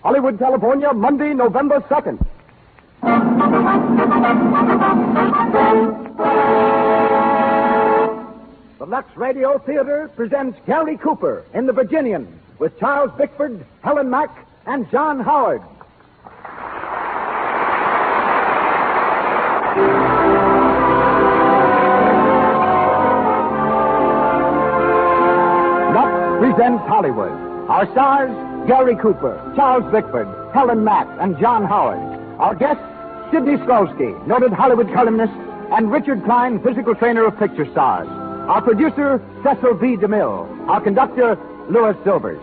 Hollywood, California, Monday, November 2nd. The Lux Radio Theater presents Gary Cooper in The Virginian with Charles Bickford, Helen Mack, and John Howard. Lux presents Hollywood. Our stars, Gary Cooper, Charles Bickford, Helen Mack, and John Howard. Our guests, Sidney Skolsky, noted Hollywood columnist, and Richard Klein, physical trainer of picture stars. Our producer, Cecil B. DeMille. Our conductor, Louis Silvers.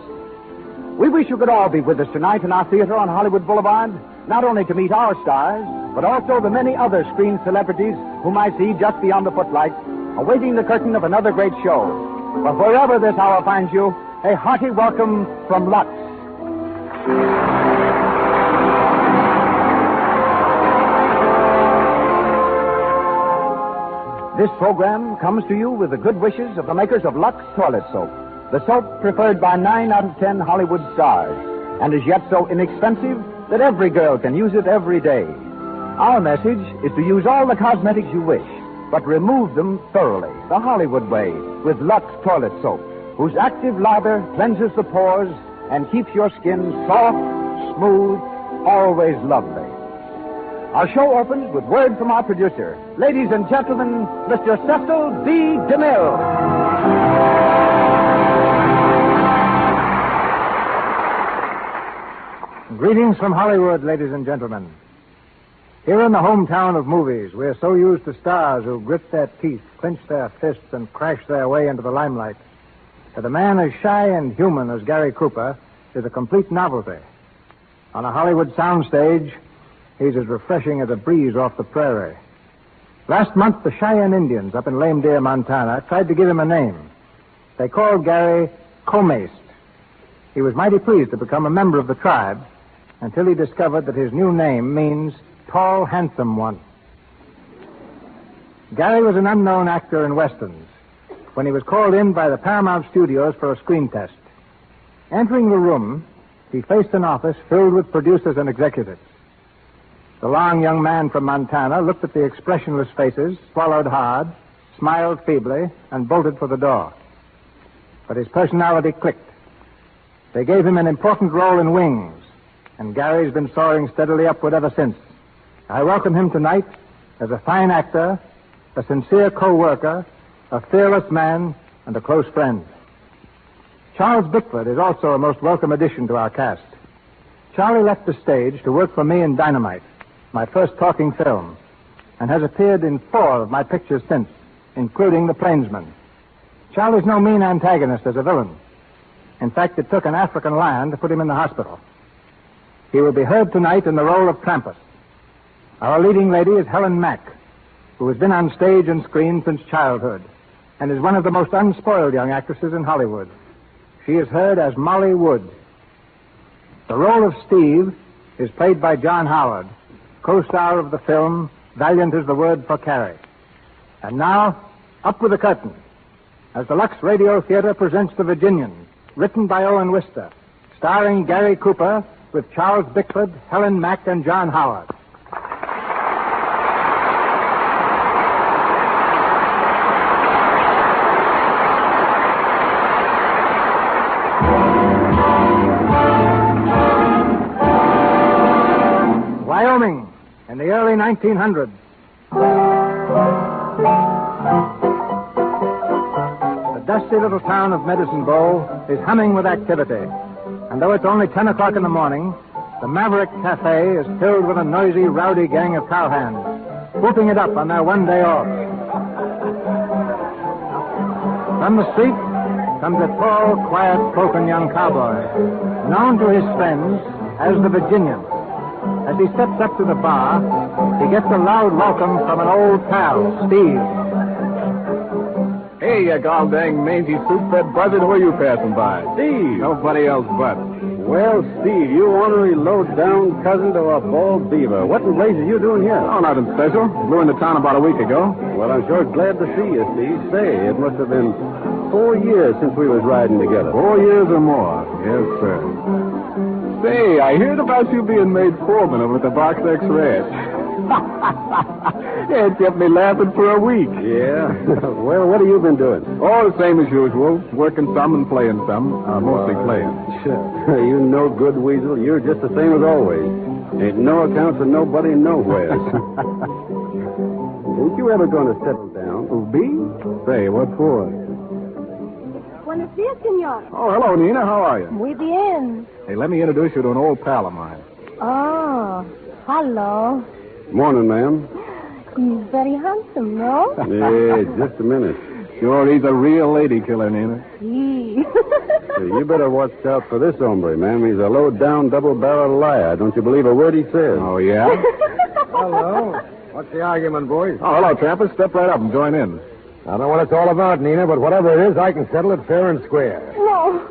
We wish you could all be with us tonight in our theater on Hollywood Boulevard, not only to meet our stars, but also the many other screen celebrities whom I see just beyond the footlights, awaiting the curtain of another great show. But wherever this hour finds you, a hearty welcome from Lux. This program comes to you with the good wishes of the makers of Lux Toilet Soap, the soap preferred by 9 out of 10 Hollywood stars, and is yet so inexpensive that every girl can use it every day. Our message is to use all the cosmetics you wish, but remove them thoroughly, the Hollywood way, with Lux Toilet Soap, whose active lather cleanses the pores and keeps your skin soft, smooth, always lovely. Our show opens with word from our producer. Ladies and gentlemen, Mr. Cecil B. DeMille. Greetings from Hollywood, ladies and gentlemen. Here in the hometown of movies, we're so used to stars who grit their teeth, clench their fists, and crash their way into the limelight, that a man as shy and human as Gary Cooper is a complete novelty. On a Hollywood soundstage, he's as refreshing as a breeze off the prairie. Last month, the Cheyenne Indians up in Lame Deer, Montana, tried to give him a name. They called Gary Comaced. He was mighty pleased to become a member of the tribe until he discovered that his new name means tall, handsome one. Gary was an unknown actor in westerns when he was called in by the Paramount Studios for a screen test. Entering the room, he faced an office filled with producers and executives. The long young man from Montana looked at the expressionless faces, swallowed hard, smiled feebly, and bolted for the door. But his personality clicked. They gave him an important role in Wings, and Gary's been soaring steadily upward ever since. I welcome him tonight as a fine actor, a sincere co-worker, a fearless man, and a close friend. Charles Bickford is also a most welcome addition to our cast. Charlie left the stage to work for me in Dynamite, my first talking film, and has appeared in 4 of my pictures since, including The Plainsman. Charlie's no mean antagonist as a villain. In fact, it took an African lion to put him in the hospital. He will be heard tonight in the role of Krampus. Our leading lady is Helen Mack, who has been on stage and screen since childhood, and is one of the most unspoiled young actresses in Hollywood. She is heard as Molly Wood. The role of Steve is played by John Howard, co-star of the film Valiant is the Word for Carrie. And now, up with the curtain, as the Lux Radio Theater presents The Virginian, written by Owen Wister, starring Gary Cooper with Charles Bickford, Helen Mack, and John Howard. Wyoming, in the early 1900s. The dusty little town of Medicine Bow is humming with activity. And though it's only 10 o'clock in the morning, the Maverick Cafe is filled with a noisy, rowdy gang of cowhands, whooping it up on their one day off. From the street comes a tall, quiet-spoken young cowboy, known to his friends as the Virginian. As he steps up to the bar, he gets a loud welcome from an old pal, Steve. Hey, you gall-dang mangy soup-fed buzzard, who are you passing by? Steve. Nobody else but. Well, Steve, you ornery low-down cousin to a bald beaver. What in blazes are you doing here? Oh, nothing special. Blew into town about a week ago. Well, I'm sure glad to see you, Steve. Say, it must have been 4 years since we was riding together. 4 years or more. Yes, sir. Say, I heard about you being made foreman over at the Box X Ranch. It kept me laughing for a week. Yeah? Well, what have you been doing? All the same as usual. Working some and playing some. Mostly playing. Sure. You no good, Weasel. You're just the same as always. Ain't no accounts for nobody nowhere. Ain't you ever going to settle down? Oh, me? Say, what for? Buenos dias, senor. Oh, hello, Nina. How are you? Muy bien. Hey, let me introduce you to an old pal of mine. Oh, hello. Morning, ma'am. He's very handsome, no? Yeah, just a minute. Sure, he's a real lady killer, Nina. Gee. You better watch out for this hombre, ma'am. He's a low-down, double-barreled liar. Don't you believe a word he says? Oh, yeah? Hello. What's the argument, boys? Oh, hello, Trampas. Step right up and join in. I don't know what it's all about, Nina, but whatever it is, I can settle it fair and square. No.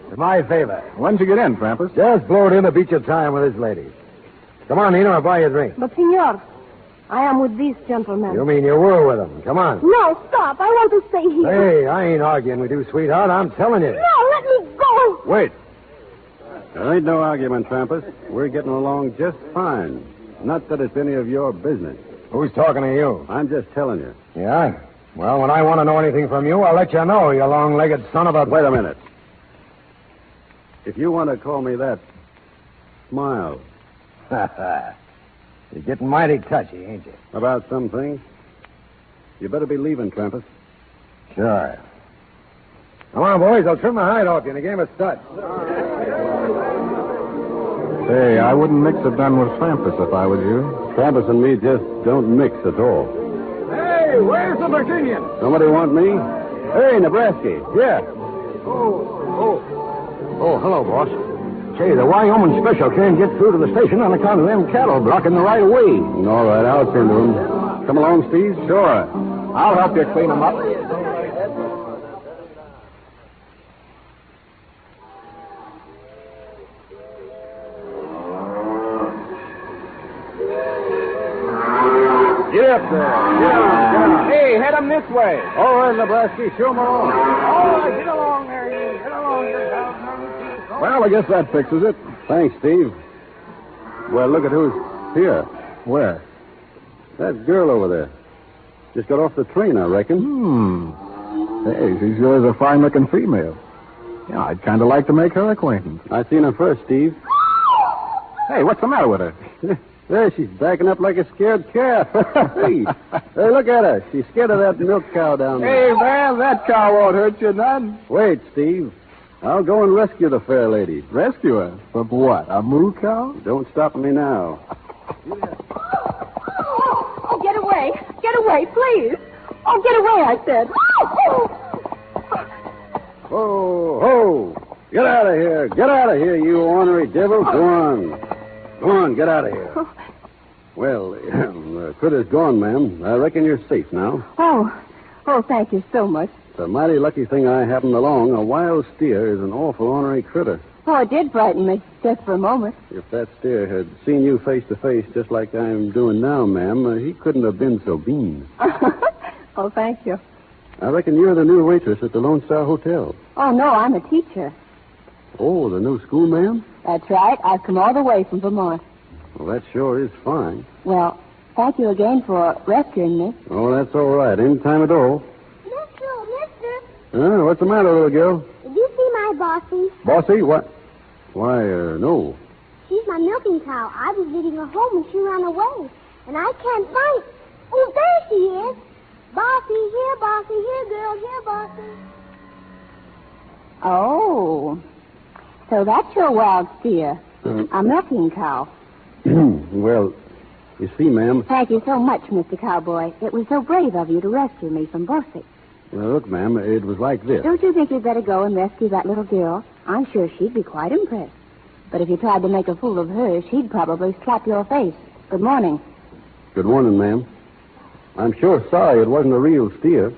It's my favor. When'd you get in, Trampas? Just blow it in to beat your time with this lady. Come on, Nina, I'll buy you a drink. But, senor, I am with these gentlemen. You mean you were with them? Come on. No, stop. I want to stay here. Hey, I ain't arguing with you, sweetheart. I'm telling you. No, let me go. Wait. There ain't no argument, Trampas. We're getting along just fine. Not that it's any of your business. Who's talking to you? I'm just telling you. Yeah? Well, when I want to know anything from you, I'll let you know, you long-legged son of a... Wait a minute. If you want to call me that, smile. You're getting mighty touchy, ain't you? About some things. You better be leaving, Trampas. Sure. Come on, boys. I'll trim the hide off you in a game of studs. Say, I wouldn't mix a gun with Trampas if I was you. Trampas and me just don't mix at all. Hey, where's the Virginian? Somebody want me? Hey, Nebraska. Yeah. Oh, hello, boss. Say, the Wyoming special can't get through to the station on account of them cattle blocking the right of way. All right, I'll send to him. Come along, Steve. Sure. I'll help you clean them up. Get up there. Get on. Hey, head them this way. All right, Nebraska. Show 'em along. Oh, get along there, you. Get along there, Well, I guess that fixes it. Thanks, Steve. Well, look at who's here. Where? That girl over there. Just got off the train, I reckon. Hey, she sure is a fine-looking female. Yeah, I'd kind of like to make her acquaintance. I seen her first, Steve. Hey, what's the matter with her? There, she's backing up like a scared calf. Hey, look at her. She's scared of that milk cow down there. Hey, man, that cow won't hurt you none. Wait, Steve. I'll go and rescue the fair lady. Rescue her? From what, a moo cow? Don't stop me now. Oh, get away. Get away, please. Oh, get away, I said. Ho! Get out of here. Get out of here, you ornery devil. Go on. Go on, get out of here. Well, the critter's gone, ma'am. I reckon you're safe now. Oh, thank you so much. It's a mighty lucky thing I happened along. A wild steer is an awful ornery critter. Oh, it did frighten me, just for a moment. If that steer had seen you face to face just like I'm doing now, ma'am, he couldn't have been so mean. Oh, thank you. I reckon you're the new waitress at the Lone Star Hotel. Oh, no, I'm a teacher. Oh, the new school, ma'am? That's right. I've come all the way from Vermont. Well, that sure is fine. Well, thank you again for rescuing me. Oh, that's all right. Any time at all. Mister, What's the matter, little girl? did you see my bossy? Bossy, what? Why, no. She's my milking cow. I was leading her home and she ran away. And I can't find... Oh, there she is. Bossy, here, girl, here, bossy. Oh, so that's your wild steer, a milking cow. Well, you see, ma'am... Thank you so much, Mr. Cowboy. It was so brave of you to rescue me from Bossy. Well, look, ma'am, it was like this. Don't you think you'd better go and rescue that little girl? I'm sure she'd be quite impressed. But if you tried to make a fool of her, she'd probably slap your face. Good morning. Good morning, ma'am. I'm sure sorry it wasn't a real steer.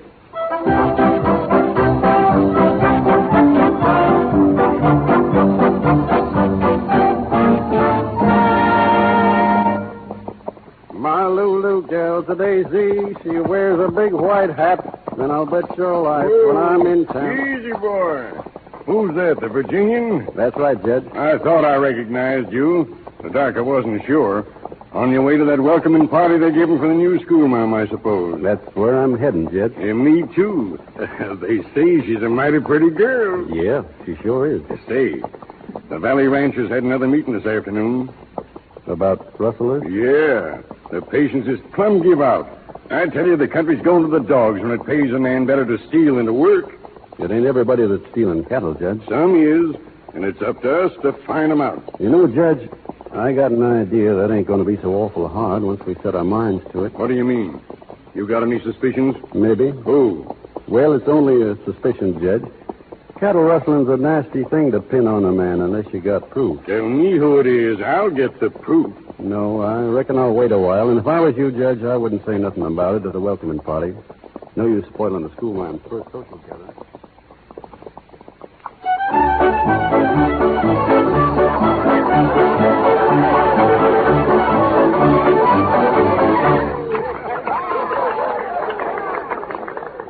My Lulu gal's a daisy. She wears a big white hat. Then I'll bet your life when I'm in town. Easy, boy. Who's that, the Virginian? That's right, Judge. I thought I recognized you. The dark, I wasn't sure. On your way to that welcoming party they're giving for the new schoolma'am, I suppose. That's where I'm heading, Judge. Yeah, me, too. They say she's a mighty pretty girl. Yeah, she sure is. Say, the Valley Ranchers had another meeting this afternoon. About rustlers? Yeah. The patience is plumb give out. I tell you, the country's going to the dogs when it pays a man better to steal than to work. It ain't everybody that's stealing cattle, Judge. Some is, and it's up to us to find them out. You know, Judge, I got an idea that ain't going to be so awful hard once we set our minds to it. What do you mean? You got any suspicions? Maybe. Who? Well, it's only a suspicion, Judge. Cattle rustling's a nasty thing to pin on a man unless you got proof. Tell me who it is. I'll get the proof. No, I reckon I'll wait a while, and if I was you, Judge, I wouldn't say nothing about it at the welcoming party. No use spoiling the schoolma'am's first social gathering.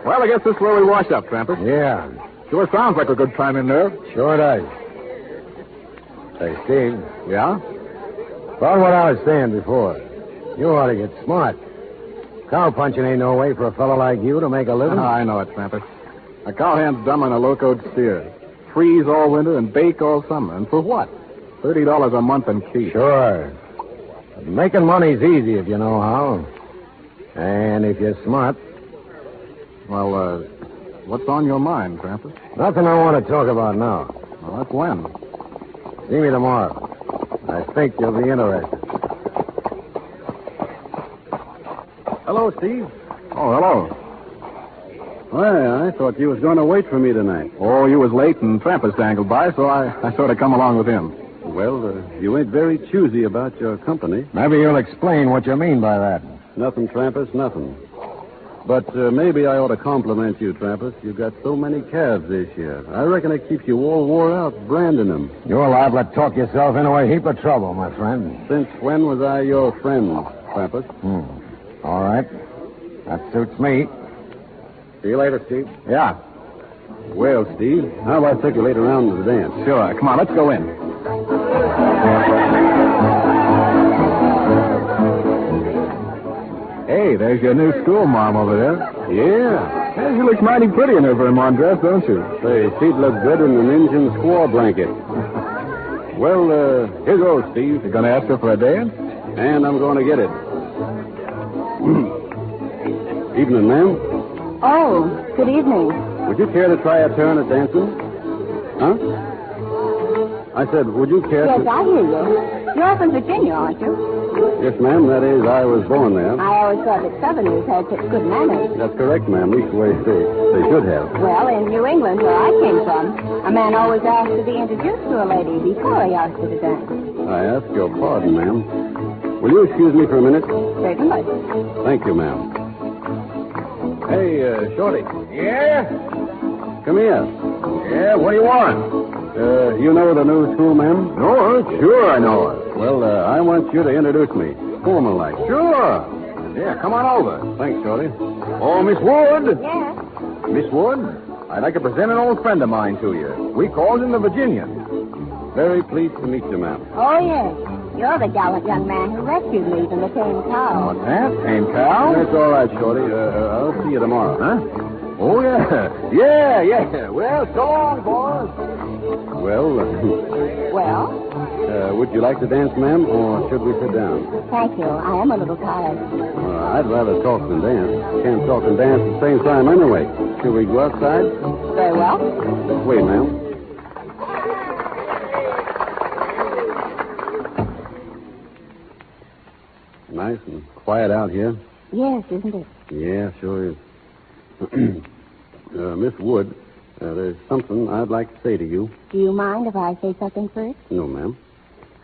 Well, I guess this is where we wash up, Tramper. Yeah, Sure sounds like a good time in there. sure does. Say, Steve, Yeah? about what I was saying before. You ought to get smart. Cow punching ain't no way for a fellow like you to make a living. I know it, Tramper. A cowhand's dumb on a locoed steer. Freeze all winter and bake all summer. And for what? $30 a month in keep. Sure. But making money's easy if you know how. And if you're smart. Well, what's on your mind, Tramper? Nothing I want to talk about now. Well, that's when. See me tomorrow. I think you'll be interested. Hello, Steve. Oh, hello. Why, I thought you was going to wait for me tonight. Oh, you was late and Tramper dangled by, so I sort of come along with him. Well, you ain't very choosy about your company. Maybe you'll explain what you mean by that. Nothing, Trampus, nothing. But maybe I ought to compliment you, Trampus. You got so many calves this year. I reckon it keeps you all wore out branding them. You're liable to talk yourself into a heap of trouble, my friend. Since when was I your friend, Trampus? All right. That suits me. See you later, Steve. Yeah. Well, Steve, how about I take you later around to the dance? Sure. Come on, let's go in. Hey, there's your new schoolma'am over there. Yeah. Hey, she looks mighty pretty in her Vermont dress, don't she? Say, she'd look good in an Indian squaw blanket. Well, here goes, Steve. You gonna ask her for a dance? And I'm going to get it. Evening, ma'am. Oh, good evening. Would you care to try a turn at dancing? Huh? I said, would you care Yes, to... I hear you. You're from Virginia, aren't you? Yes, ma'am. That is, I was born there. I always thought that Southerners had such good manners. That's correct, ma'am. Leastways, they should have. Well, in New England, where I came from, a man always asked to be introduced to a lady before he asked her to dance. I ask your pardon, ma'am. Will you excuse me for a minute? Certainly. Thank you, ma'am. Hey, Shorty. Yeah? Come here. Yeah, what do you want? You know the new school, ma'am? No, sure I know her. Well, I want you to introduce me. Formal-like. Sure. Yeah, come on over. Thanks, Shorty. Oh, Miss Wood. Yes. Miss Wood, I'd like to present an old friend of mine to you. We calls him the Virginian. Very pleased to meet you, ma'am. Oh, yes. You're the gallant young man who rescued me from the tame cow. What's that? Tame cow? That's all right, Shorty. I'll see you tomorrow. Huh? Oh, yeah. Yeah. Well, so long, boys. Well, Well, would you like to dance, ma'am, or should we sit down? thank you. I am a little tired. I'd rather talk than dance. Can't talk and dance at the same time anyway. Should we go outside? Very well. Wait, ma'am. Nice and quiet out here. Yes, isn't it? Yeah, sure is. Miss Wood, there's something I'd like to say to you. Do you mind if I say something first? No, ma'am.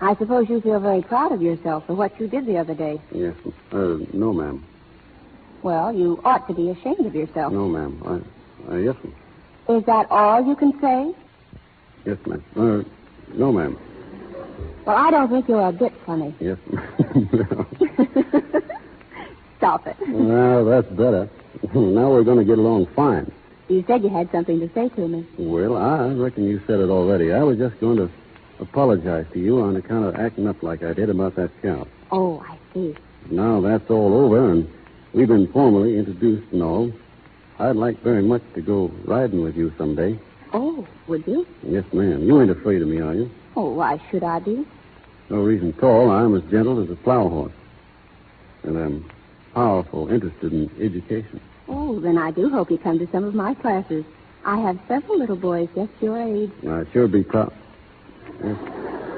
I suppose you feel very proud of yourself for what you did the other day. Yes. No, ma'am. Well, you ought to be ashamed of yourself. No, ma'am. Yes, ma'am. Is that all you can say? Yes, ma'am. No, ma'am. Well, I don't think you're a bit funny. Yes, ma'am. Stop it. Well, that's better. Now we're going to get along fine. You said you had something to say to me. Well, I reckon you said it already. I was just going to apologize to you on account of acting up like I did about that scout. Oh, I see. Now that's all over, and we've been formally introduced and all. I'd like very much to go riding with you someday. Oh, would you? Yes, ma'am. You ain't afraid of me, are you? Oh, why should I be? No reason at all. I'm as gentle as a plow horse. And I'm powerful interested in education. Oh, then I do hope you come to some of my classes. I have several little boys just your age. I'd sure be proud. Yes.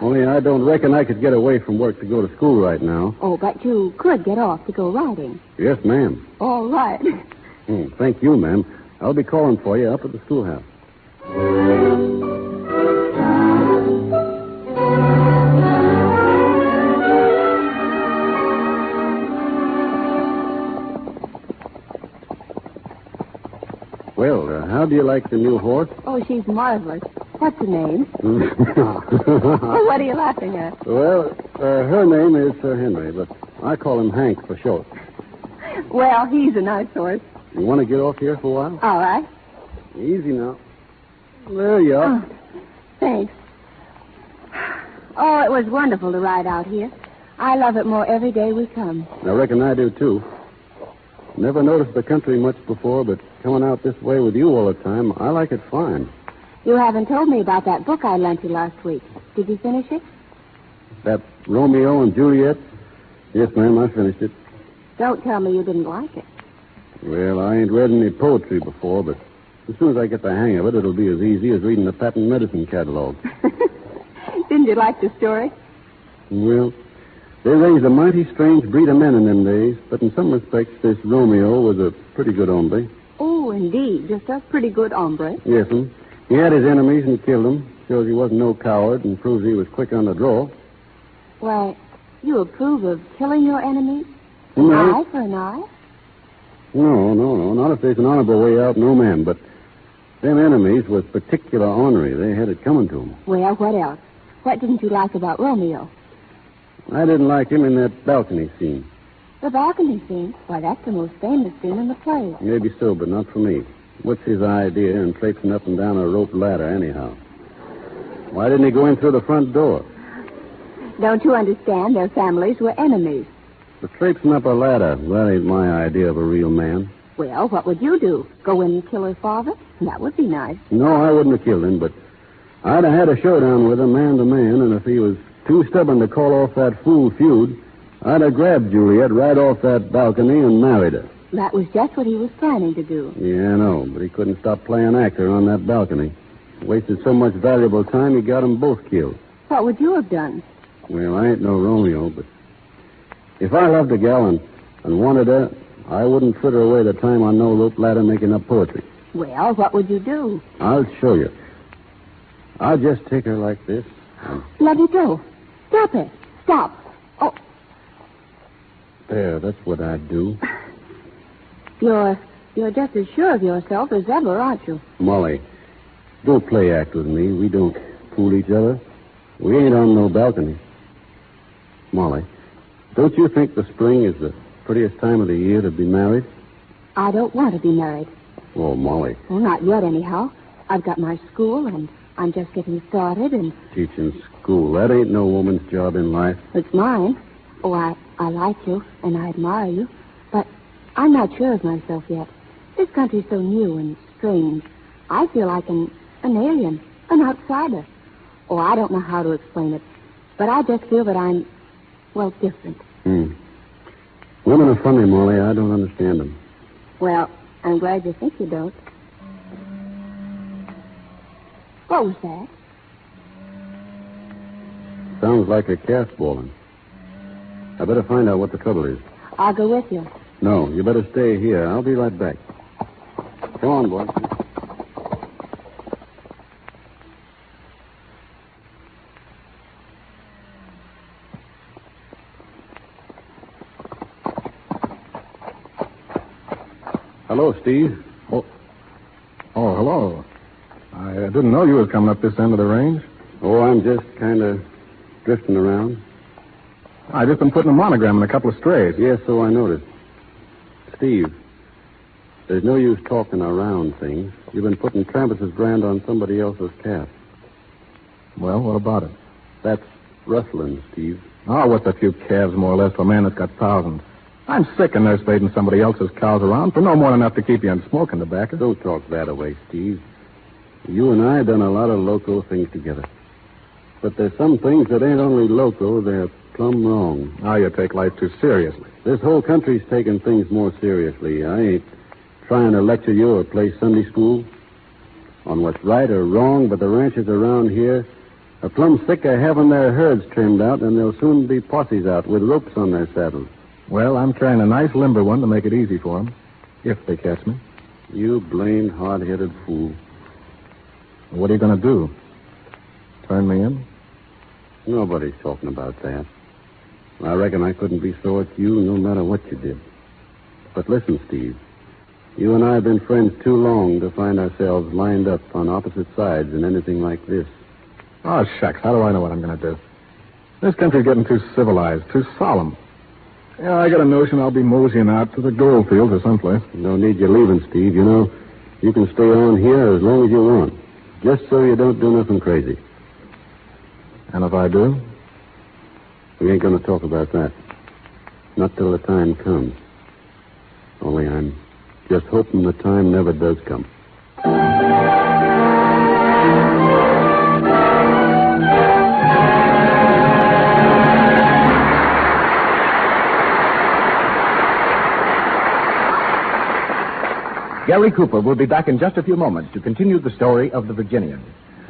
Only I don't reckon I could get away from work to go to school right now. Oh, but you could get off to go riding. Yes, ma'am. All right. Thank you, ma'am. I'll be calling for you up at the schoolhouse. Well, how do you like the new horse? Oh, she's marvelous. What's her name? Oh, what are you laughing at? Well, her name is Sir Henry, but I call him Hank for short. Well, he's a nice horse. You want to get off here for a while? All right. Easy now. There you are. Oh, thanks. Oh, it was wonderful to ride out here. I love it more every day we come. I reckon I do, too. Never noticed the country much before, but coming out this way with you all the time, I like it fine. You haven't told me about that book I lent you last week. Did you finish it? That Romeo and Juliet? Yes, ma'am, I finished it. Don't tell me you didn't like it. Well, I ain't read any poetry before, but as soon as I get the hang of it, it'll be as easy as reading the patent medicine catalog. Didn't you like the story? Well, they raised a mighty strange breed of men in them days, but in some respects, this Romeo was a pretty good hombre. Oh, indeed. Just a pretty good hombre. Yes, he had his enemies and killed them. Shows he wasn't no coward and proves he was quick on the draw. Why, you approve of killing your enemies? No. An eye for an eye? No. Not if there's an honorable way out, no man. But them enemies was particular ornery. They had it coming to them. Well, what else? What didn't you like about Romeo? I didn't like him in that balcony scene. The balcony scene? Why, that's the most famous scene in the play. Maybe so, but not for me. What's his idea in traipsing up and down a rope ladder, anyhow? Why didn't he go in through the front door? Don't you understand? Their families were enemies. But traipsing up a ladder, that ain't my idea of a real man. Well, what would you do? Go in and kill her father? That would be nice. No, I wouldn't have killed him, but I'd have had a showdown with him man to man, and if he was too stubborn to call off that fool feud, I'd have grabbed Juliet right off that balcony and married her. That was just what he was planning to do. Yeah, I know, but he couldn't stop playing actor on that balcony. Wasted so much valuable time, he got them both killed. What would you have done? Well, I ain't no Romeo, but if I loved a gal and wanted her, I wouldn't fritter away the time on no rope ladder making up poetry. Well, what would you do? I'll show you. I'll just take her like this. Let me go. Stop it. Stop. Oh. There, that's what I'd do. You're just as sure of yourself as ever, aren't you? Molly, don't play act with me. We don't fool each other. We ain't on no balcony. Molly, don't you think the spring is the prettiest time of the year to be married? I don't want to be married. Oh, Molly. Well, not yet, anyhow. I've got my school, and I'm just getting started, and... Teaching school. That ain't no woman's job in life. It's mine. Oh, I like you, and I admire you, but I'm not sure of myself yet. This country's so new and strange. I feel like an alien, an outsider. Oh, I don't know how to explain it, but I just feel that I'm, well, different. Women are funny, Molly. I don't understand them. Well, I'm glad you think you don't. What was that? Sounds like a calf bawling. I better find out what the trouble is. I'll go with you. No, you better stay here. I'll be right back. Come on, boy. Hello, Steve. Oh, hello. I didn't know you was coming up this end of the range. Oh, I'm just kind of drifting around. I just been putting a monogram in a couple of strays. Yes, so I noticed. Steve, There's no use talking around things. You've been putting Trampus's brand on somebody else's calf. Well, what about it? That's rustling, Steve. Oh, what's a few calves more or less for a man that's got thousands? I'm sick of nursemaiding somebody else's cows around for no more than enough to keep you in smoking tobacco. Don't talk that away, Steve. You and I have done a lot of loco things together. But there's some things that ain't only loco, they're plumb wrong. Now you take life too seriously. This whole country's taking things more seriously. I ain't trying to lecture you or play Sunday school on what's right or wrong, but the ranchers around here are plumb sick of having their herds trimmed out, and there'll soon be posses out with ropes on their saddles. Well, I'm carrying a nice limber one to make it easy for them, if they catch me. You blamed hard-headed fool. What are you going to do? Turn me in? Nobody's talking about that. I reckon I couldn't be sore at you no matter what you did. But listen, Steve. You and I have been friends too long to find ourselves lined up on opposite sides in anything like this. Oh, shucks. How do I know what I'm going to do? This country's getting too civilized, too solemn. Yeah, I got a notion I'll be moseying out to the gold fields or someplace. No need you leaving, Steve. You know, you can stay on here as long as you want. Just so you don't do nothing crazy. And if I do? We ain't going to talk about that. Not till the time comes. Only I'm just hoping the time never does come. Gary Cooper will be back in just a few moments to continue the story of the Virginian.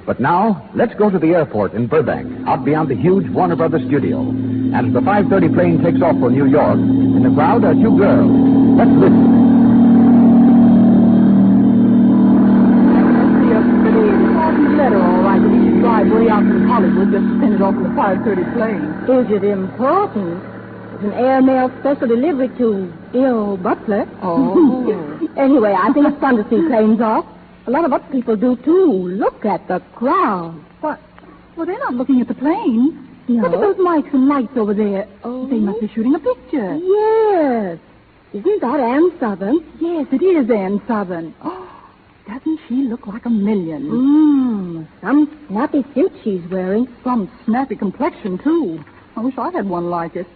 But now, let's go to the airport in Burbank, out beyond the huge Warner Brothers studio. As the 5:30 plane takes off for New York, in the crowd are two girls. Let's listen. A pretty important letter, all right, that we should drive way out from Hollywood just to send it off in the 5:30 plane. Is it important? It's an airmail special delivery to Bill Butler. Oh. Anyway, I think it's fun to see planes off. A lot of other people do, too. Look at the crowd. What? Well, they're not looking at the plane. No. Look at those mics and lights over there. Oh. They must be shooting a picture. Yes. Isn't that Ann Southern? Yes, it is Ann Southern. Oh, doesn't she look like a million? Some snappy suit she's wearing. Some snappy complexion, too. I wish I had one like it.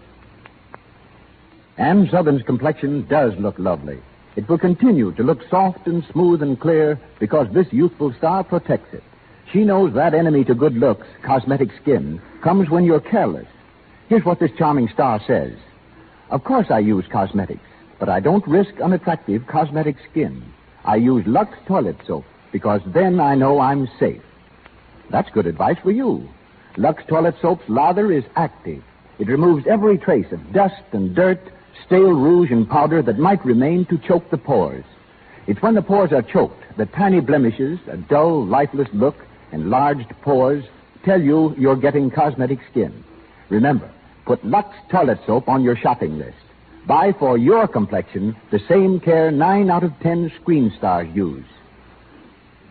Ann Southern's complexion does look lovely. It will continue to look soft and smooth and clear because this youthful star protects it. She knows that enemy to good looks, cosmetic skin, comes when you're careless. Here's what this charming star says. Of course I use cosmetics, but I don't risk unattractive cosmetic skin. I use Lux toilet soap because then I know I'm safe. That's good advice for you. Lux toilet soap's lather is active. It removes every trace of dust and dirt, stale rouge and powder that might remain to choke the pores. It's when the pores are choked that tiny blemishes, a dull, lifeless look, enlarged pores tell you you're getting cosmetic skin. Remember, put Lux toilet soap on your shopping list. Buy for your complexion the same care 9 out of 10 screen stars use.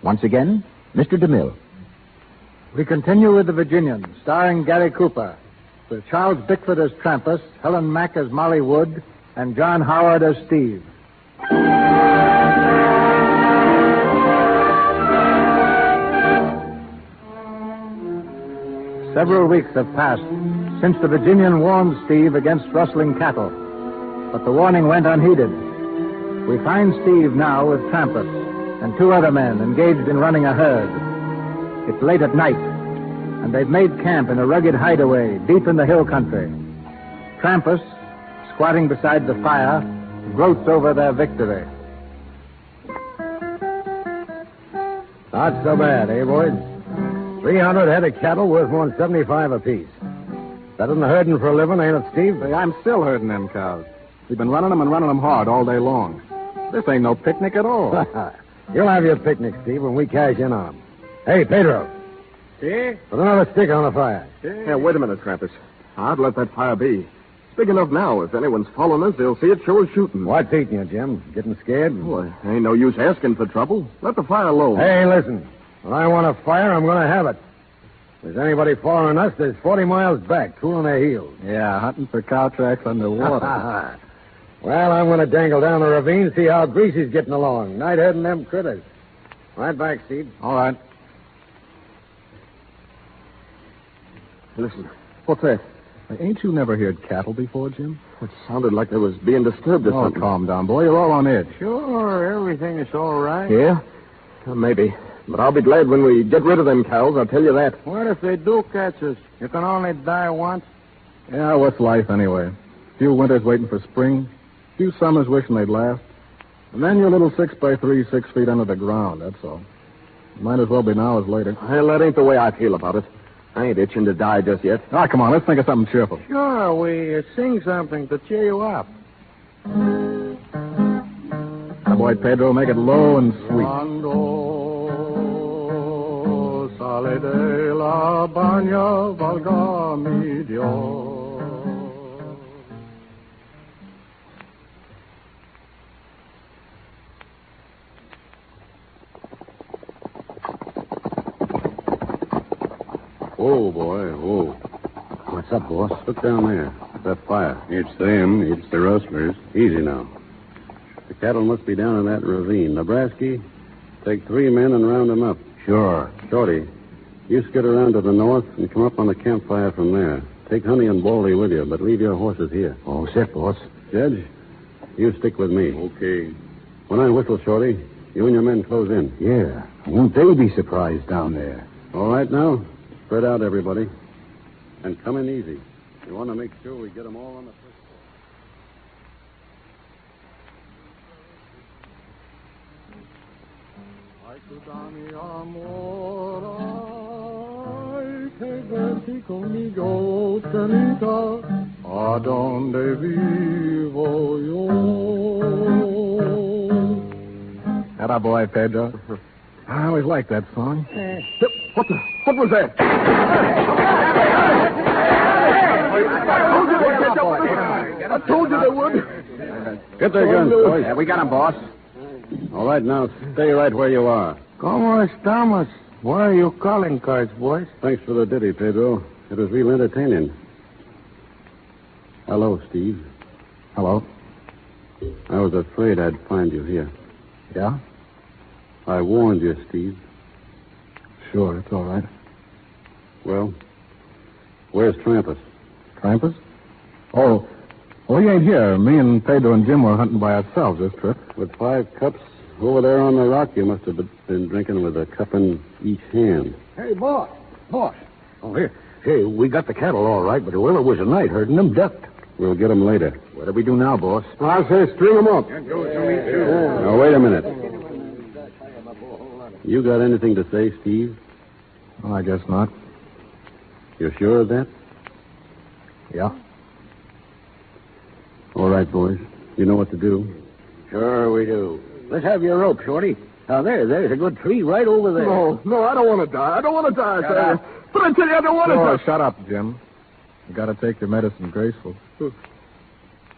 Once again, Mr. DeMille. We continue with The Virginian, starring Gary Cooper, with Charles Bickford as Trampus, Helen Mack as Molly Wood, and John Howard as Steve. Several weeks have passed since the Virginian warned Steve against rustling cattle, but the warning went unheeded. We find Steve now with Trampus and 2 other men engaged in running a herd. It's late at night, and they've made camp in a rugged hideaway deep in the hill country. Trampus, squatting beside the fire, gloats over their victory. Not so bad, eh, boys? 300 head of cattle worth more than 75 apiece. Better than herding for a living, ain't it, Steve? Hey, I'm still herding them cows. We've been running them hard all day long. This ain't no picnic at all. You'll have your picnic, Steve, when we cash in on 'em. Hey, Pedro. See? Put another stick on the fire. Yeah, wait a minute, Trampus. I'd let that fire be. It's big enough now. If anyone's following us, they'll see it show us shooting. What's eating you, Jim? Getting scared? Well, ain't no use asking for trouble. Let the fire alone. Hey, listen. When I want a fire, I'm going to have it. If there's anybody following us, there's 40 miles back, cooling their heels. Yeah, hunting for cow tracks underwater. Well, I'm going to dangle down the ravine, see how Greasy's getting along. Night herding them critters. Right back, Steve. All right. Listen, what's that? Hey, ain't you never heard cattle before, Jim? It sounded like they was being disturbed or Oh, something. calm down, boy. You're all on edge. Sure, everything is all right. Yeah? Maybe. But I'll be glad when we get rid of them cows, I'll tell you that. What if they do catch us? You can only die once. Yeah, what's life anyway? A few winters waiting for spring, a few summers wishing they'd last, and then your little 6x3, 6 feet under the ground, that's all. Might as well be now as later. Well, that ain't the way I feel about it. I ain't itching to die just yet. Ah, come on, let's think of something cheerful. Sure, we sing something to cheer you up. Now, boy, Pedro, make it low and sweet. Cuando sale de la baña, valga mi Dios. Whoa, boy, whoa. What's up, boss? Look down there. That fire. It's them. It's the rustlers. Easy now. The cattle must be down in that ravine. Nebraska, take 3 men and round them up. Sure. Shorty, you skid around to the north and come up on the campfire from there. Take Honey and Baldy with you, but leave your horses here. Oh, set, boss. Judge, you stick with me. Okay. When I whistle, Shorty, you and your men close in. Yeah. Won't they be surprised down there? All right now? Spread out, everybody. And come in easy. You want to make sure we get them all on the first floor. Ay, tu dami amor, ay, que venti conmigo, Chelita, a donde vivo yo. Atta boy, Pedro. I always liked that song. What was that? I told you they would. Get their guns, boys. Yeah, we got him, boss. All right, now stay right where you are. ¿Cómo estamos? Where are you calling cards, boys? Thanks for the ditty, Pedro. It was real entertaining. Hello, Steve. Hello. I was afraid I'd find you here. Yeah? I warned you, Steve. Sure, it's all right. Well, where's Trampus? Trampus? Oh, he ain't here. Me and Pedro and Jim were hunting by ourselves this trip. With 5 cups over there on the rock, you must have been drinking with a cup in each hand. Hey, boss. Boss. Oh, here. Hey, we got the cattle all right, but whoever was tonight herding them ducked. We'll get them later. What do we do now, boss? I say string them up. Now, wait a minute. You got anything to say, Steve? Oh, I guess not. You're sure of that? Yeah. All right, boys. You know what to do. Sure we do. Let's have your rope, Shorty. Now, there's a good tree right over there. No, I don't want to die. I don't want to die, sir. But I tell you, I don't want to Oh, die. shut up, Jim. You got to take your medicine graceful.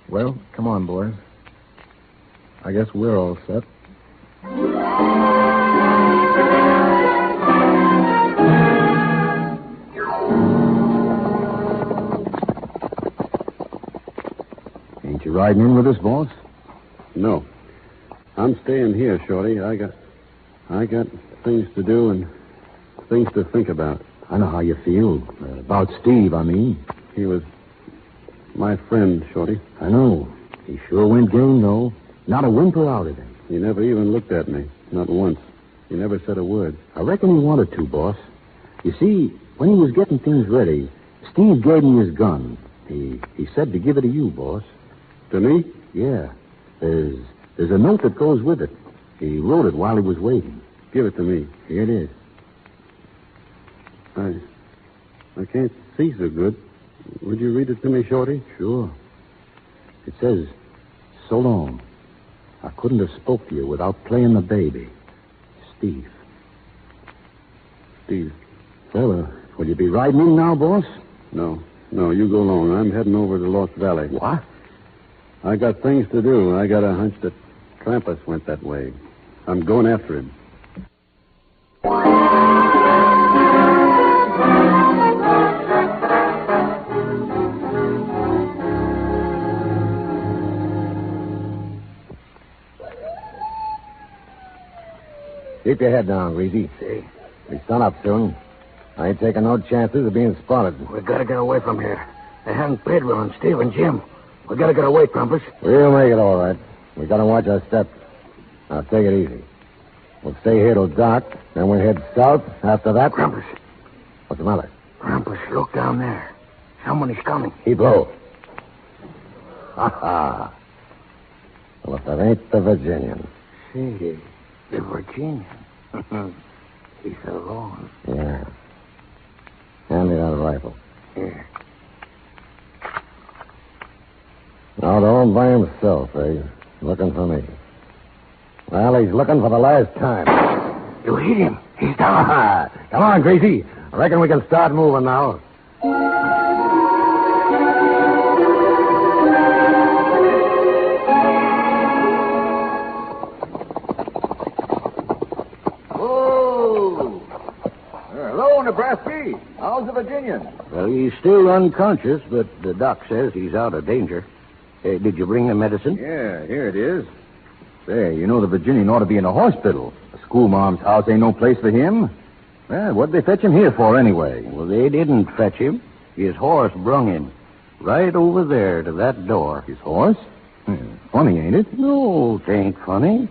Well, come on, boys. I guess we're all set. Ain't you riding in with us, boss? No. I'm staying here, Shorty. I got things to do and things to think about. I know how you feel. About Steve, I mean. He was my friend, Shorty. I know. He sure went game, though. Not a whimper out of him. He never even looked at me. Not once. He never said a word. I reckon he wanted to, boss. You see, when he was getting things ready, Steve gave me his gun. He said to give it to you, boss. To me? Yeah. There's a note that goes with it. He wrote it while he was waiting. Give it to me. Here it is. I can't see so good. Would you read it to me, Shorty? Sure. It says, so long. I couldn't have spoke to you without playing the baby. Steve. Steve. Well, will you be riding in now, boss? No, you go along. I'm heading over to Lost Valley. What? I got things to do. I got a hunch that Trampus went that way. I'm going after him. Keep your head down, Greasy. See? Be sun up soon. I ain't taking no chances of being spotted. We gotta get away from here. They haven't Pedro and Steve and Jim. We gotta get away, Crumpus. We'll make it all right. We gotta watch our steps. Now, take it easy. We'll stay here till dark, then we'll head south. After that... Crumpus. What's the matter? Crumpus, look down there. Someone is coming. Keep low. Ha-ha. Well, if that ain't the Virginian. See, the Virginian. He's alone. Yeah. Hand me that rifle. Here. Out all by himself, eh? Looking for me. Well, he's looking for the last time. You hit him. He's down. Come on, Greasy. I reckon we can start moving now. Whoa! Hello, Nebraska. How's the Virginian? Well, he's still unconscious, but the doc says he's out of danger. Did you bring the medicine? Yeah, here it is. Say, you know the Virginian ought to be in a hospital. A schoolmom's house ain't no place for him. Well, what'd they fetch him here for anyway? Well, they didn't fetch him. His horse brung him. Right over there to that door. His horse? Funny, ain't it? No, it ain't funny.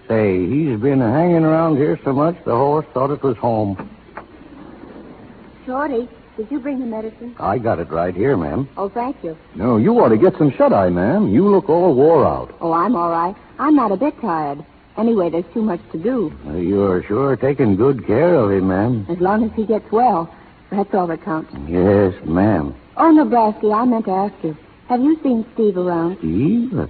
Say, he's been hanging around here so much the horse thought it was home. Shorty, did you bring the medicine? I got it right here, ma'am. Oh, thank you. No, you ought to get some shut-eye, ma'am. You look all wore out. Oh, I'm all right. I'm not a bit tired. Anyway, there's too much to do. You're sure taking good care of him, ma'am. As long as he gets well, that's all that counts. Yes, ma'am. Oh, Nebraska, I meant to ask you. Have you seen Steve around? Steve?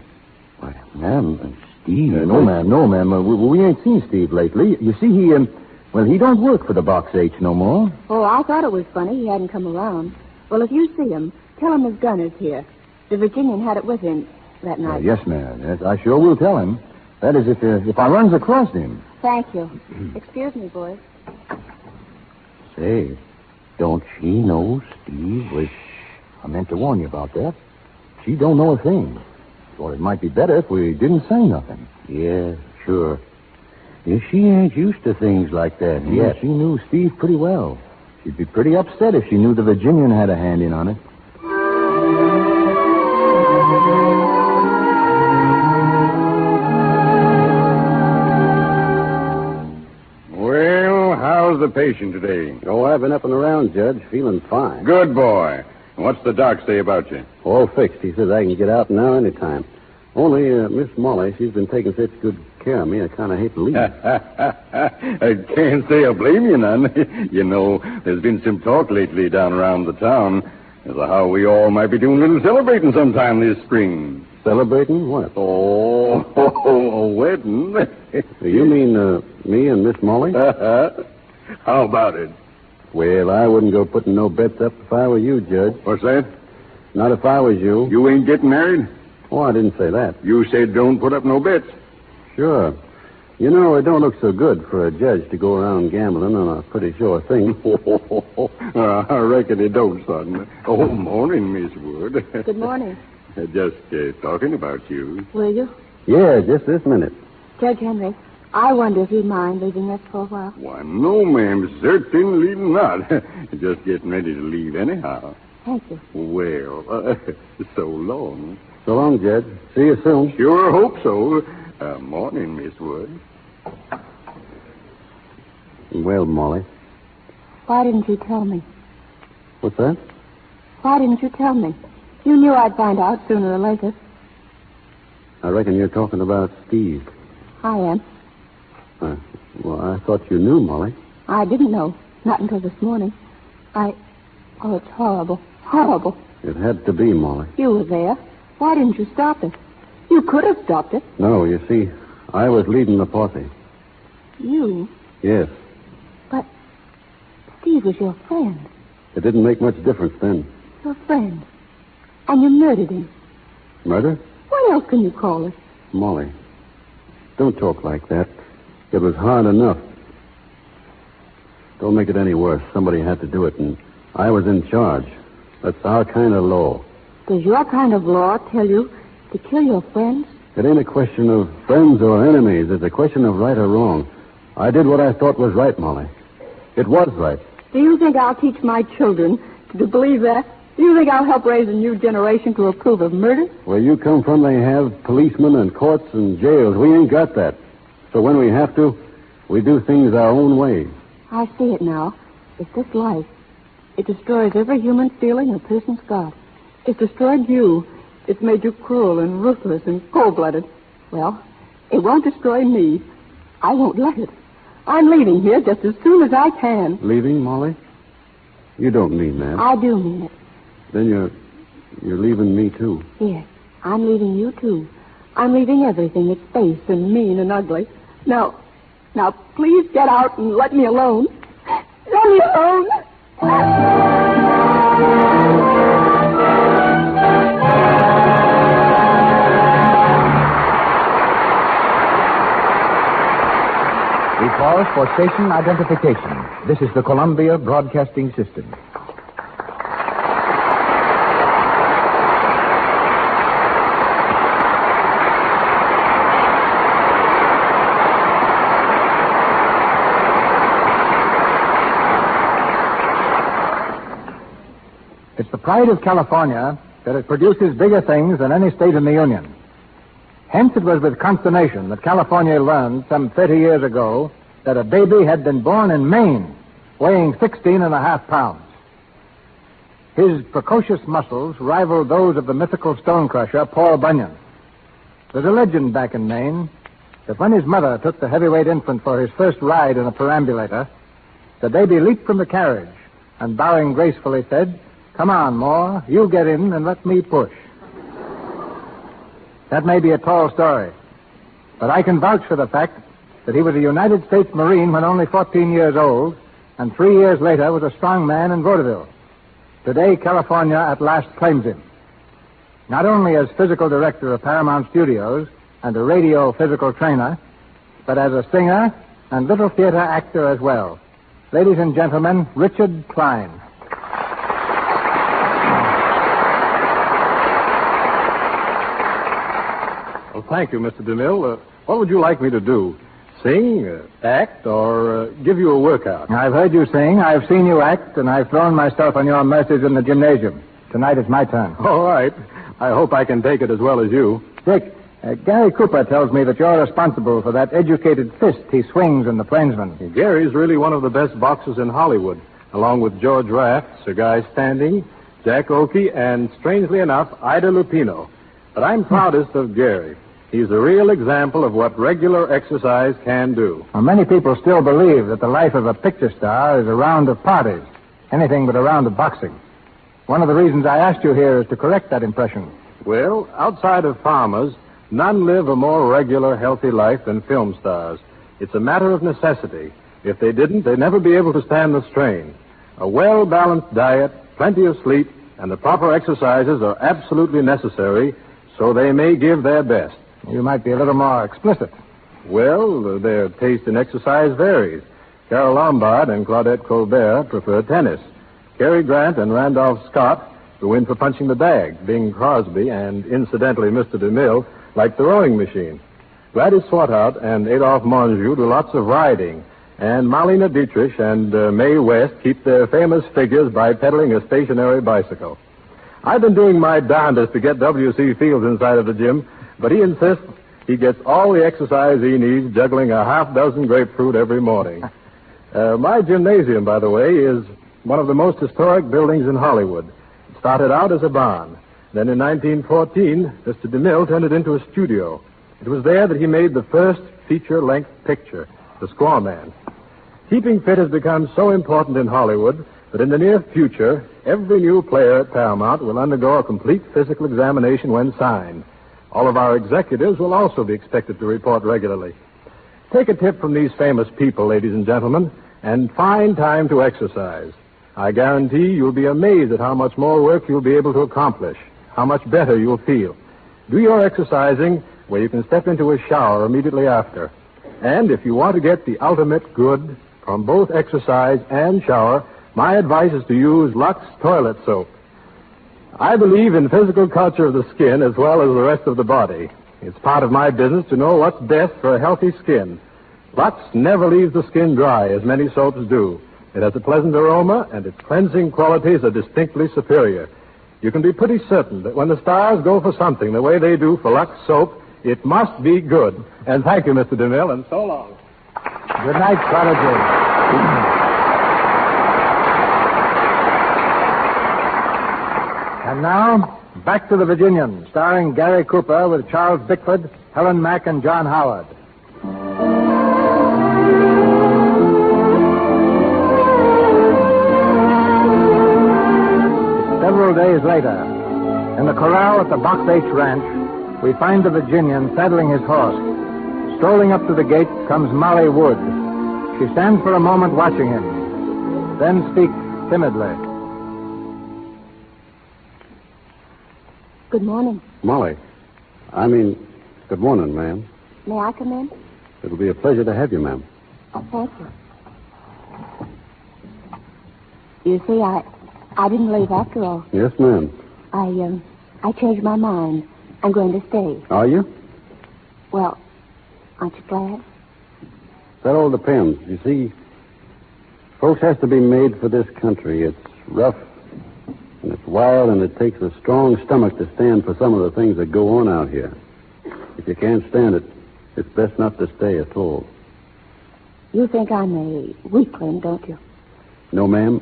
Why, ma'am, Steve... No, ma'am. We ain't seen Steve lately. You see, he don't work for the Box H no more. Oh, I thought it was funny he hadn't come around. Well, if you see him, tell him his gun is here. The Virginian had it with him that night. Yes, ma'am. Yes, I sure will tell him. That is, if I runs across him. Thank you. Excuse me, boys. Say, don't she know Steve was... I meant to warn you about that. She don't know a thing. Thought it might be better if we didn't say nothing. Yeah, sure. Yeah, she ain't used to things like that yet. She knew Steve pretty well. She'd be pretty upset if she knew the Virginian had a hand in on it. Well, how's the patient today? Oh, I've been up and around, Judge, feeling fine. Good boy. What's the doc say about you? All fixed. He says I can get out now any time. Only, Miss Molly, she's been taking such good care of me, I kind of hate to leave. I can't say I blame you none. You know, there's been some talk lately down around the town as to how we all might be doing a little celebrating sometime this spring. Celebrating what? Oh, a wedding. You mean me and Miss Molly? How about it? Well, I wouldn't go putting no bets up if I were you, Judge. What's that? Not if I was you. You ain't getting married? Oh, I didn't say that. You said don't put up no bets. Sure. You know, it don't look so good for a judge to go around gambling on a pretty sure thing. I reckon it don't, son. Oh, morning, Miss Wood. Good morning. Just talking about you. Will you? Yeah, just this minute. Judge Henry, I wonder if you'd mind leaving us for a while. Why, no, ma'am. Certainly not. Just getting ready to leave anyhow. Thank you. Well, so long. So long, Judge. See you soon. Sure hope so. Morning, Miss Wood. Well, Molly. Why didn't you tell me? What's that? Why didn't you tell me? You knew I'd find out sooner or later. I reckon you're talking about Steve. I am. Well, I thought you knew, Molly. I didn't know. Not until this morning. Oh, it's horrible. Horrible. It had to be, Molly. You were there. Why didn't you stop it? You could have stopped it. No, you see, I was leading the posse. You? Yes. But Steve was your friend. It didn't make much difference then. Your friend. And you murdered him. Murder? What else can you call it? Molly, don't talk like that. It was hard enough. Don't make it any worse. Somebody had to do it, and I was in charge. That's our kind of law. Does your kind of law tell you to kill your friends? It ain't a question of friends or enemies. It's a question of right or wrong. I did what I thought was right, Molly. It was right. Do you think I'll teach my children to believe that? Do you think I'll help raise a new generation to approve of murder? Where you come from, they have policemen and courts and jails. We ain't got that. So when we have to, we do things our own way. I see it now. It's this life. It destroys every human feeling a person's got. It's destroyed you. It's made you cruel and ruthless and cold-blooded. Well, it won't destroy me. I won't let it. I'm leaving here just as soon as I can. Leaving, Molly? You don't mean that. I do mean it. Then you're leaving me, too. Yes, I'm leaving you, too. I'm leaving everything that's base and mean and ugly. Now, please get out and let me alone. Let me alone. We pause for station identification. This is the Columbia Broadcasting System. It's the pride of California that it produces bigger things than any state in the Union. Hence, it was with consternation that California learned some 30 years ago that a baby had been born in Maine, weighing 16.5 pounds. His precocious muscles rivaled those of the mythical stone crusher, Paul Bunyan. There's a legend back in Maine that when his mother took the heavyweight infant for his first ride in a perambulator, the baby leaped from the carriage and, bowing gracefully, said, "Come on, Ma, you get in and let me push." That may be a tall story, but I can vouch for the fact that he was a United States Marine when only 14 years old, and 3 years later was a strong man in vaudeville. Today, California at last claims him, not only as physical director of Paramount Studios and a radio physical trainer, but as a singer and little theater actor as well. Ladies and gentlemen, Richard Klein. Well, thank you, Mr. DeMille. What would you like me to do? Sing, act, or give you a workout? I've heard you sing, I've seen you act, and I've thrown myself on your mercies in the gymnasium. Tonight is my turn. All right. I hope I can take it as well as you. Dick, Gary Cooper tells me that you're responsible for that educated fist he swings in The Plainsman. Gary's really one of the best boxers in Hollywood, along with George Raft, Sir Guy Standing, Jack Oakey, and, strangely enough, Ida Lupino. But I'm proudest of Gary. He's a real example of what regular exercise can do. Well, many people still believe that the life of a picture star is a round of parties, anything but a round of boxing. One of the reasons I asked you here is to correct that impression. Well, outside of farmers, none live a more regular, healthy life than film stars. It's a matter of necessity. If they didn't, they'd never be able to stand the strain. A well-balanced diet, plenty of sleep, and the proper exercises are absolutely necessary so they may give their best. You might be a little more explicit. Well, their taste in exercise varies. Carole Lombard and Claudette Colbert prefer tennis. Cary Grant and Randolph Scott go in for punching the bag. Bing Crosby and, incidentally, Mr. DeMille like the rowing machine. Gladys Swarthout and Adolphe Monjou do lots of riding. And Marlene Dietrich and Mae West keep their famous figures by pedaling a stationary bicycle. I've been doing my darndest to get W.C. Fields inside of the gym, but he insists he gets all the exercise he needs juggling a half-dozen grapefruit every morning. My gymnasium, by the way, is one of the most historic buildings in Hollywood. It started out as a barn. Then in 1914, Mr. DeMille turned it into a studio. It was there that he made the first feature-length picture, The Squaw Man. Keeping fit has become so important in Hollywood that in the near future, every new player at Paramount will undergo a complete physical examination when signed. All of our executives will also be expected to report regularly. Take a tip from these famous people, ladies and gentlemen, and find time to exercise. I guarantee you'll be amazed at how much more work you'll be able to accomplish, how much better you'll feel. Do your exercising where you can step into a shower immediately after. And if you want to get the ultimate good from both exercise and shower, my advice is to use Lux Toilet Soap. I believe in physical culture of the skin as well as the rest of the body. It's part of my business to know what's best for a healthy skin. Lux never leaves the skin dry, as many soaps do. It has a pleasant aroma, and its cleansing qualities are distinctly superior. You can be pretty certain that when the stars go for something the way they do for Lux soap, it must be good. And thank you, Mr. DeMille, and so long. Good night, Prodigy. And now, back to the Virginian, starring Gary Cooper with Charles Bickford, Helen Mack, and John Howard. Several days later, in the corral at the Box H Ranch, we find the Virginian saddling his horse. Strolling up to the gate comes Molly Wood. She stands for a moment watching him, then speaks timidly. Good morning. Molly. Good morning, ma'am. May I come in? It'll be a pleasure to have you, ma'am. Oh, thank you. You see, I didn't leave after all. Yes, ma'am. I changed my mind. I'm going to stay. Are you? Well, aren't you glad? That all depends. You see, folks has to be made for this country. It's rough, and it's wild, and it takes a strong stomach to stand for some of the things that go on out here. If you can't stand it, it's best not to stay at all. You think I'm a weakling, don't you? No, ma'am.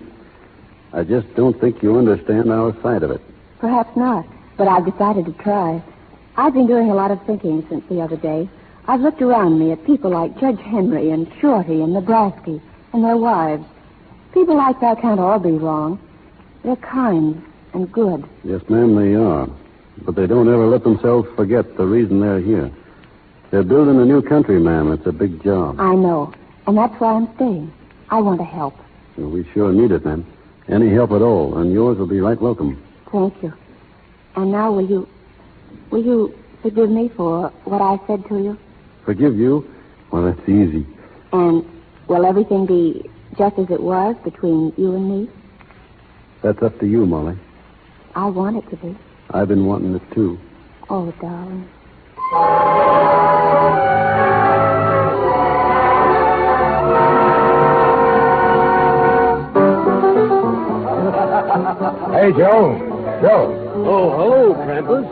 I just don't think you understand our side of it. Perhaps not, but I've decided to try. I've been doing a lot of thinking since the other day. I've looked around me at people like Judge Henry and Shorty and Nebraska and their wives. People like that can't all be wrong. They're kind and good. Yes, ma'am, they are. But they don't ever let themselves forget the reason they're here. They're building a new country, ma'am. It's a big job. I know, and that's why I'm staying. I want to help. Well, we sure need it, ma'am. Any help at all, and yours will be right welcome. Thank you. And now will you forgive me for what I said to you? Forgive you? Well, that's easy. And will everything be just as it was between you and me? That's up to you, Molly. I want it to be. I've been wanting it, too. Oh, darling. Hey, Joe. Joe. Oh, hello, Krampus.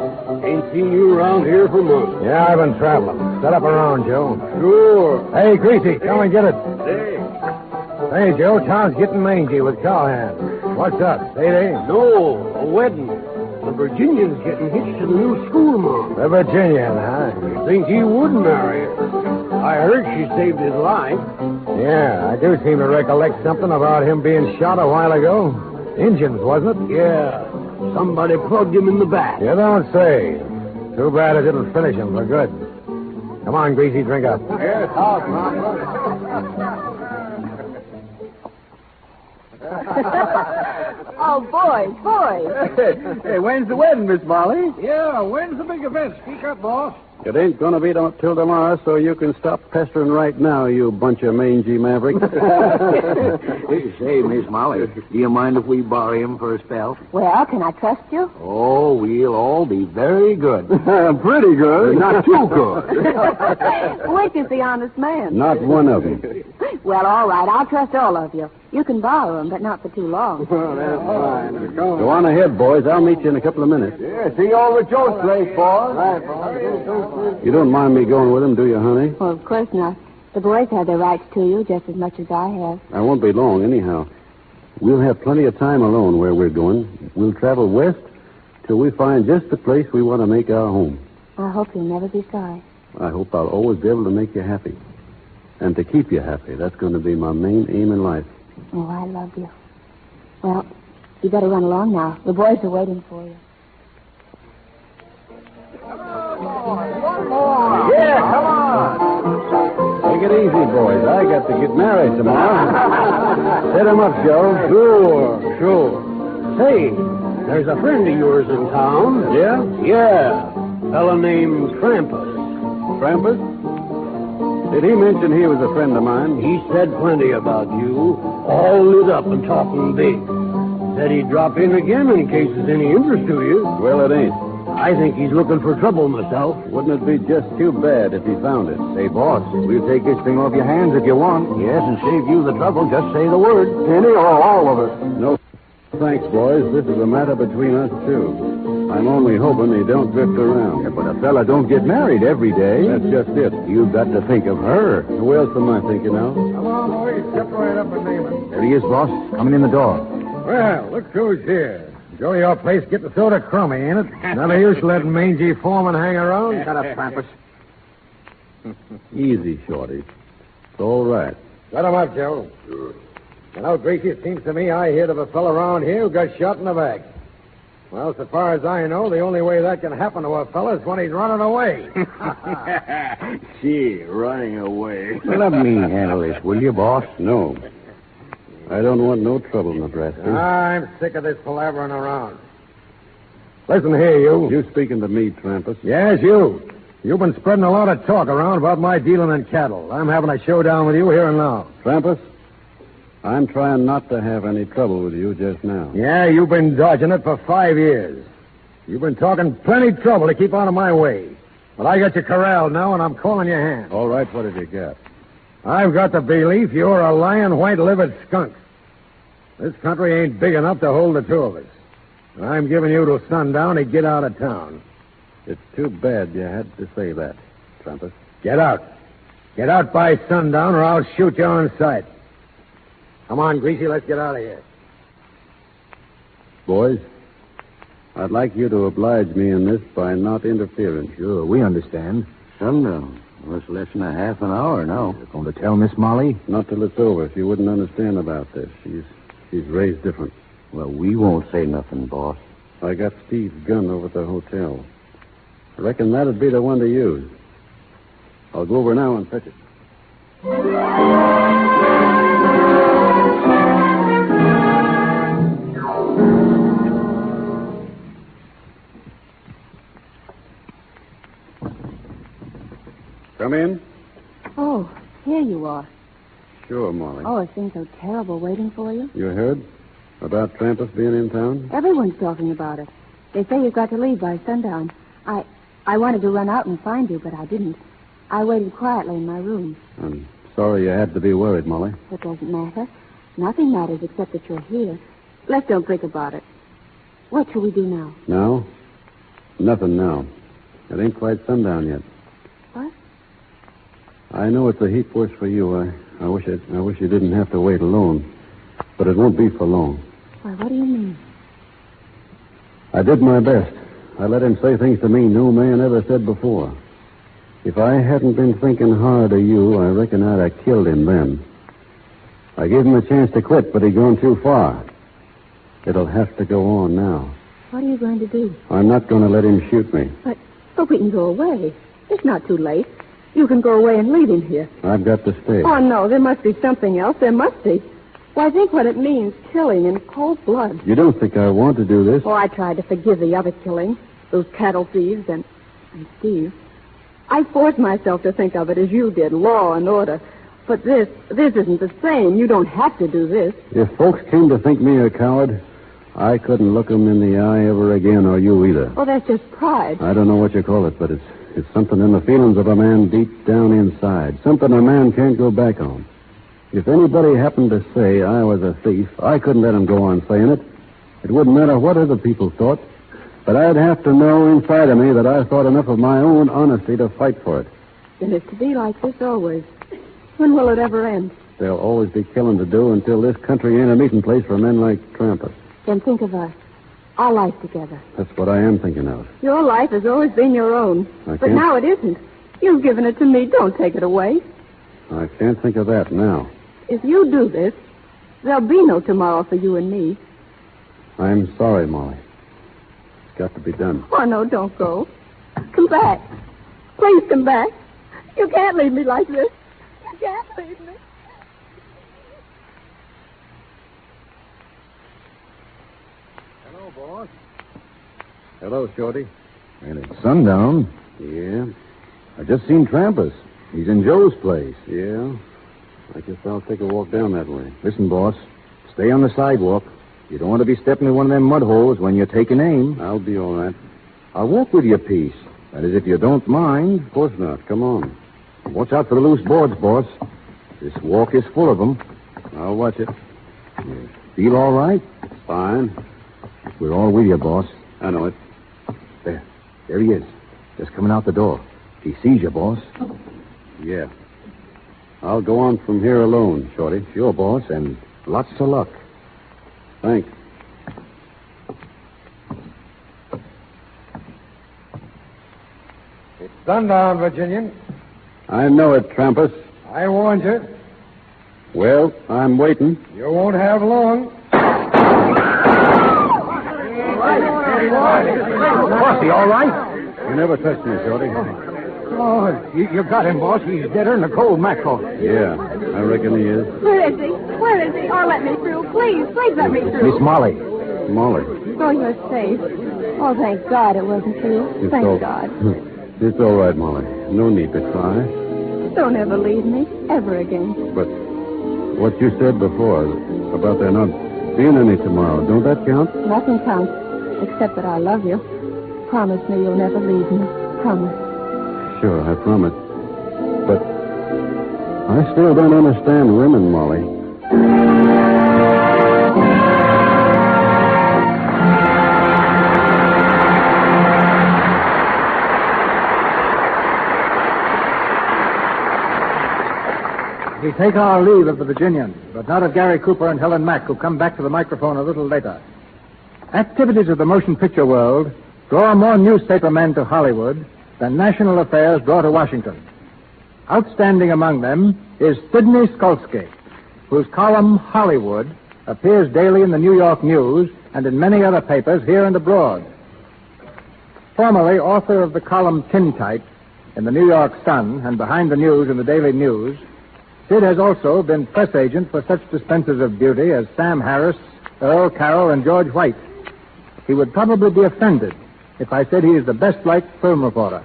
Ain't seen you around here for months. Yeah, I've been traveling. Set up around, Joe. Sure. Hey, Greasy, come and get it. Hey. Hey, Joe, town's getting mangy with cowhands. What's up? Day? No, a wedding. The Virginian's getting hitched to the new schoolmarm. The Virginian, huh? You think he would marry her? I heard she saved his life. Yeah, I do seem to recollect something about him being shot a while ago. Injuns, wasn't it? Yeah. Somebody plugged him in the back. You don't say. Too bad it didn't finish him for good. Come on, Greasy, drink up. Yes, talk, Oh, boys. Hey, when's the wedding, Miss Molly? Yeah, when's the big event? Speak up, boss. It ain't going to be till tomorrow, so you can stop pestering right now, you bunch of mangy mavericks. Say, Miss Molly, do you mind if we borrow him for a spell? Well, can I trust you? Oh, we'll all be very good. Pretty good. Not too good. Which is the honest man? Not one of them. Well, all right. I'll trust all of you. You can borrow them, but not for too long. That's fine. Go on ahead, boys. I'll meet you in a couple of minutes. Yeah, see you over at Joe's place, boys. Right, You don't mind me going with him, do you, honey? Well, of course not. The boys have their rights to you just as much as I have. I won't be long, anyhow. We'll have plenty of time alone where we're going. We'll travel west till we find just the place we want to make our home. I hope you'll never be sorry. I hope I'll always be able to make you happy. And to keep you happy. That's going to be my main aim in life. Oh, I love you. Well, you better run along now. The boys are waiting for you. Yeah, come on. Take it easy, boys. I got to get married tomorrow. Set him up, Joe. Sure. Say, there's a friend of yours in town. Yeah? Yeah. Fellow named Krampus. Krampus? Did he mention he was a friend of mine? He said plenty about you. All lit up and talking big. Said he'd drop in again in case there's any interest to you. Well, it ain't. I think he's looking for trouble myself. Wouldn't it be just too bad if he found it? Say, boss, we'll take this thing off your hands if you want. Yes, and save you the trouble. Just say the word. Any or all of it? No, thanks, boys. This is a matter between us two. I'm only hoping he don't drift around. Yeah, but a fella don't get married every day. That's just it. You've got to think of her. Who else am I thinking of? Come on, boys. Step right up and name it. There he is, boss. Coming in the door. Well, look who's here. Go to your place, get the soda crummy, ain't it? None of use letting mangy foreman hang around. Shut up, Trampus. Easy, Shorty. It's all right. Let him up, Joe. Sure. You know, Greasy, it seems to me I heard of a fellow around here who got shot in the back. Well, so far as I know, the only way that can happen to a fellow is when he's running away. Gee, running away. Let me handle this, will you, boss? No. I don't want no trouble, Nebraska. I'm sick of this palavering around. Listen here, you. You speaking to me, Trampus? Yes, you. You've been spreading a lot of talk around about my dealing in cattle. I'm having a showdown with you here and now. Trampus, I'm trying not to have any trouble with you just now. Yeah, you've been dodging it for 5 years. You've been talking plenty trouble to keep out of my way. But I got you corralled now, and I'm calling your hand. All right, what have you got? I've got the belief you're a lying, white-livered skunk. This country ain't big enough to hold the two of us. And I'm giving you till sundown to get out of town. It's too bad you had to say that, Trampus. Get out. Get out by sundown, or I'll shoot you on sight. Come on, Greasy, let's get out of here. Boys, I'd like you to oblige me in this by not interfering. Sure, we understand. Sundown. Well, it's less than a half an hour now. You're going to tell Miss Molly? Not till it's over. She wouldn't understand about this. She's raised different. Well, we won't say nothing, boss. I got Steve's gun over at the hotel. I reckon that'd be the one to use. I'll go over now and fetch it. Come in. Oh, here you are. Sure, Molly. Oh, it's been so terrible waiting for you. You heard about Trampus being in town? Everyone's talking about it. They say you've got to leave by sundown. I wanted to run out and find you, but I didn't. I waited quietly in my room. I'm sorry you had to be worried, Molly. It doesn't matter. Nothing matters except that you're here. Let's don't think about it. What shall we do now? Now? Nothing now. It ain't quite sundown yet. What? I know it's a heap worse for you. I wish you didn't have to wait alone. But it won't be for long. Why, what do you mean? I did my best. I let him say things to me no man ever said before. If I hadn't been thinking hard of you, I reckon I'd have killed him then. I gave him a chance to quit, but he'd gone too far. It'll have to go on now. What are you going to do? I'm not going to let him shoot me. But we can go away. It's not too late. You can go away and leave him here. I've got to stay. Oh, no, there must be something else. There must be. Well, I think what it means, killing in cold blood. You don't think I want to do this? Oh, I tried to forgive the other killing, those cattle thieves and Steve. I forced myself to think of it as you did, law and order. But this isn't the same. You don't have to do this. If folks came to think me a coward, I couldn't look them in the eye ever again, or you either. Oh, that's just pride. I don't know what you call it, but it's something in the feelings of a man deep down inside. Something a man can't go back on. If anybody happened to say I was a thief, I couldn't let him go on saying it. It wouldn't matter what other people thought. But I'd have to know inside of me that I thought enough of my own honesty to fight for it. Then it's to be like this always. When will it ever end? There'll always be killing to do until this country ain't a meeting place for men like Trampus. Then think of us. Our life together. That's what I am thinking of. Your life has always been your own. But now it isn't. You've given it to me. Don't take it away. I can't think of that now. If you do this, there'll be no tomorrow for you and me. I'm sorry, Molly. It's got to be done. Oh, no, don't go. Come back. Please come back. You can't leave me like this. You can't leave me. Hello, boss. Hello, Shorty. And it's sundown. Yeah? I just seen Trampus. He's in Joe's place. Yeah? I guess I'll take a walk down that way. Listen, boss. Stay on the sidewalk. You don't want to be stepping in one of them mud holes when you're taking aim. I'll be all right. I'll walk with you a piece. That is, if you don't mind. Of course not. Come on. Watch out for the loose boards, boss. This walk is full of them. I'll watch it. You feel all right? Fine. We're all with you, boss. I know it. There he is. Just coming out the door. He sees you, boss. Yeah. I'll go on from here alone, Shorty. Sure, boss, and lots of luck. Thanks. It's sundown, Virginian. I know it, Trampus. I warned you. Well, I'm waiting. You won't have long. Bossy, all right? You never touched me, Shorty. Oh, you got him, boss. He's deader than a cold mackerel. Yeah, I reckon he is. Where is he? Where is he? Oh, let me through. Please let me through. Miss Molly. Molly. Oh, you're safe. Oh, thank God it wasn't you. Thank God. It's all right, Molly. No need to cry. Don't ever leave me. Ever again. But what you said before about there not being any tomorrow, don't that count? Nothing counts, except that I love you. Promise me you'll never leave me. Promise. Sure, I promise. But I still don't understand women, Molly. We take our leave of the Virginian, but not of Gary Cooper and Helen Mack, who come back to the microphone a little later. Activities of the motion picture world draw more newspaper men to Hollywood than national affairs draw to Washington. Outstanding among them is Sidney Skolsky, whose column Hollywood appears daily in the New York News and in many other papers here and abroad. Formerly author of the column Tintype in the New York Sun and Behind the News in the Daily News, Sid has also been press agent for such dispensers of beauty as Sam Harris, Earl Carroll, and George White. He would probably be offended if I said he is the best-liked film reporter.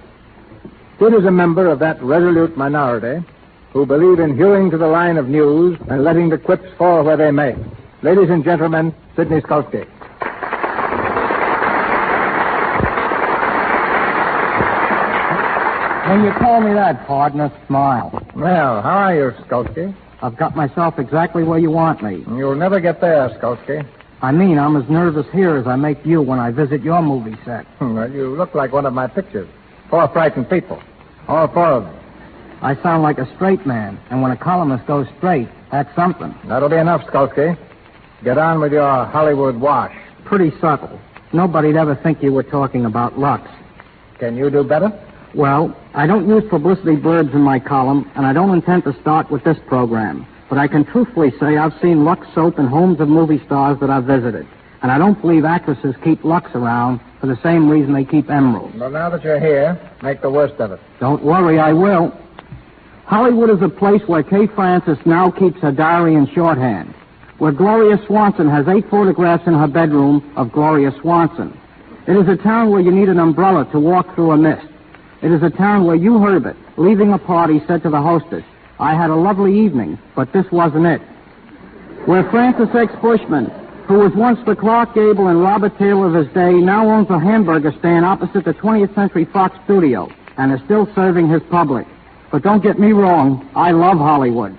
Sid is a member of that resolute minority who believe in hewing to the line of news and letting the quips fall where they may. Ladies and gentlemen, Sidney Skolsky. When you call me that, partner, smile. Well, how are you, Skolsky? I've got myself exactly where you want me. You'll never get there, Skolsky. I mean, I'm as nervous here as I make you when I visit your movie set. Well, you look like one of my pictures. 4 frightened people. All 4 of them. I sound like a straight man, and when a columnist goes straight, that's something. That'll be enough, Skolsky. Get on with your Hollywood wash. Pretty subtle. Nobody'd ever think you were talking about Lux. Can you do better? Well, I don't use publicity blurbs in my column, and I don't intend to start with this program. But I can truthfully say I've seen Lux soap in homes of movie stars that I've visited. And I don't believe actresses keep Lux around for the same reason they keep emeralds. Well, now that you're here, make the worst of it. Don't worry, I will. Hollywood is a place where Kay Francis now keeps her diary in shorthand, where Gloria Swanson has 8 photographs in her bedroom of Gloria Swanson. It is a town where you need an umbrella to walk through a mist. It is a town where Hugh Herbert, leaving a party, said to the hostess, "I had a lovely evening, but this wasn't it." Where Francis X. Bushman, who was once the Clark Gable and Robert Taylor of his day, now owns a hamburger stand opposite the 20th Century Fox studio and is still serving his public. But don't get me wrong, I love Hollywood.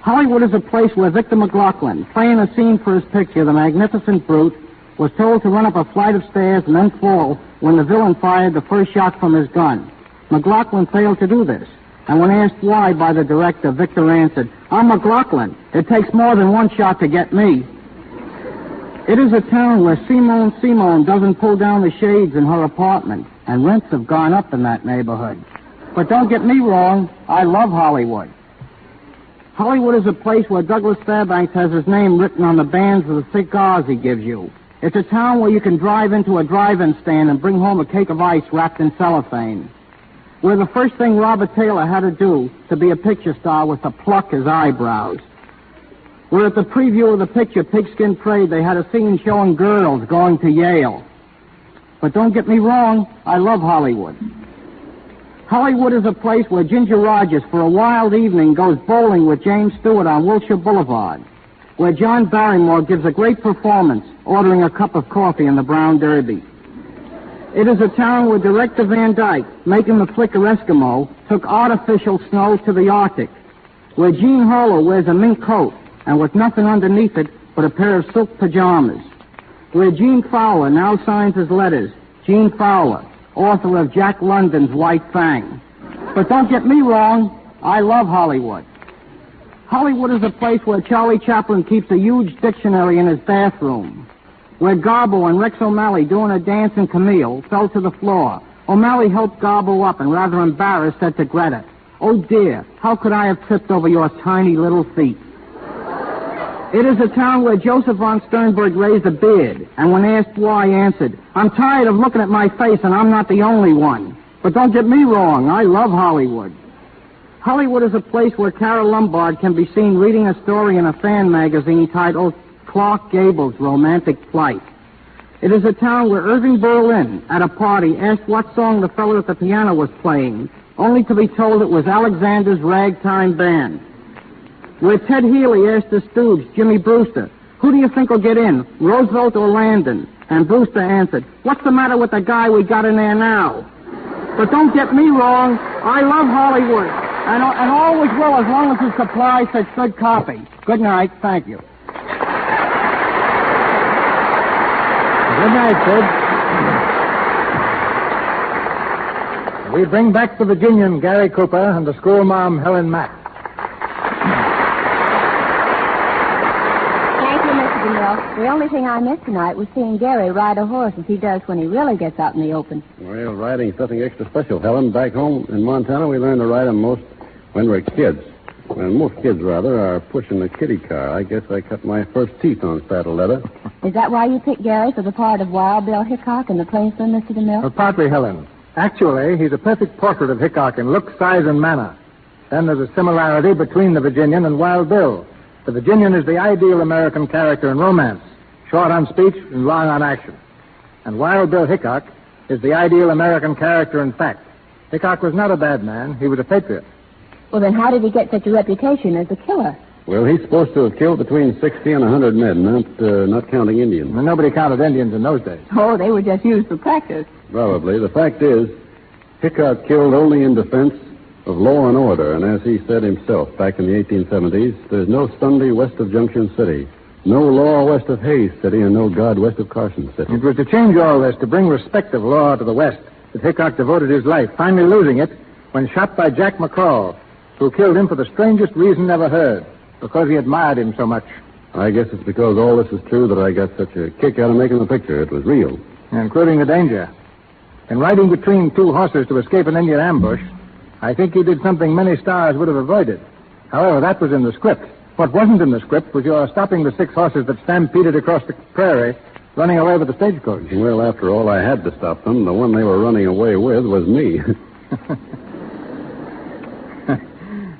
Hollywood is a place where Victor McLaughlin, playing a scene for his picture, The Magnificent Brute, was told to run up a flight of stairs and then fall when the villain fired the first shot from his gun. McLaughlin failed to do this, and when asked why by the director, Victor answered, "I'm McLaughlin. It takes more than one shot to get me." It is a town where Simone doesn't pull down the shades in her apartment, and rents have gone up in that neighborhood. But don't get me wrong, I love Hollywood. Hollywood is a place where Douglas Fairbanks has his name written on the bands of the cigars he gives you. It's a town where you can drive into a drive-in stand and bring home a cake of ice wrapped in cellophane. Where the first thing Robert Taylor had to do to be a picture star was to pluck his eyebrows. Where at the preview of the picture Pigskin Parade, they had a scene showing girls going to Yale. But don't get me wrong, I love Hollywood. Hollywood is a place where Ginger Rogers, for a wild evening, goes bowling with James Stewart on Wilshire Boulevard. Where John Barrymore gives a great performance, ordering a cup of coffee in the Brown Derby. It is a town where Director Van Dyke, making the flicker Eskimo, took artificial snow to the Arctic. Where Gene Harlow wears a mink coat and with nothing underneath it but a pair of silk pajamas. Where Gene Fowler now signs his letters. Gene Fowler, author of Jack London's White Fang. But don't get me wrong, I love Hollywood. Hollywood is a place where Charlie Chaplin keeps a huge dictionary in his bathroom. Where Garbo and Rex O'Malley, doing a dance in Camille, fell to the floor. O'Malley helped Garbo up and, rather embarrassed, said to Greta, "Oh, dear, how could I have tripped over your tiny little feet?" It is a town where Joseph von Sternberg raised a beard, and when asked why, answered, "I'm tired of looking at my face, and I'm not the only one." But don't get me wrong, I love Hollywood. Hollywood is a place where Carol Lombard can be seen reading a story in a fan magazine titled Clark Gable's Romantic Flight. It is a town where Irving Berlin, at a party, asked what song the fellow at the piano was playing, only to be told it was Alexander's Ragtime Band. Where Ted Healy asked the stooge, Jimmy Brewster, "Who do you think will get in, Roosevelt or Landon?" And Brewster answered, "What's the matter with the guy we got in there now?" But don't get me wrong, I love Hollywood, and always will as long as the supply such good copy. Good night, thank you. Good night, Sid. We bring back the Virginian, Gary Cooper, and the schoolma'am, Helen Mack. Thank you, Mr. DeMille. The only thing I missed tonight was seeing Gary ride a horse as he does when he really gets out in the open. Well, riding's something extra special, Helen. Back home in Montana, we learned to ride 'em most when we're kids. When most kids, rather, are pushing the kiddie car. I guess I cut my first teeth on saddle leather. Is that why you picked Gary for the part of Wild Bill Hickok in the Plainsman, Mr. DeMille? Partly, Helen. Actually, he's a perfect portrait of Hickok in look, size, and manner. Then there's a similarity between the Virginian and Wild Bill. The Virginian is the ideal American character in romance, short on speech and long on action. And Wild Bill Hickok is the ideal American character in fact. Hickok was not a bad man. He was a patriot. Well, then how did he get such a reputation as a killer? Well, he's supposed to have killed between 60 and 100 men, not counting Indians. Well, nobody counted Indians in those days. Oh, they were just used for practice. Probably. The fact is, Hickok killed only in defense of law and order, and as he said himself back in the 1870s, there's no Sunday west of Junction City, no law west of Hayes City, and no God west of Carson City. It was to change all this, to bring respect of law to the west, that Hickok devoted his life, finally losing it when shot by Jack McCall, who killed him for the strangest reason ever heard, because he admired him so much. I guess it's because all this is true that I got such a kick out of making the picture. It was real. Including the danger. In riding between two horses to escape an Indian ambush, I think you did something many stars would have avoided. However, that was in the script. What wasn't in the script was your stopping the 6 horses that stampeded across the prairie, running away with the stagecoach. Well, after all, I had to stop them. The one they were running away with was me.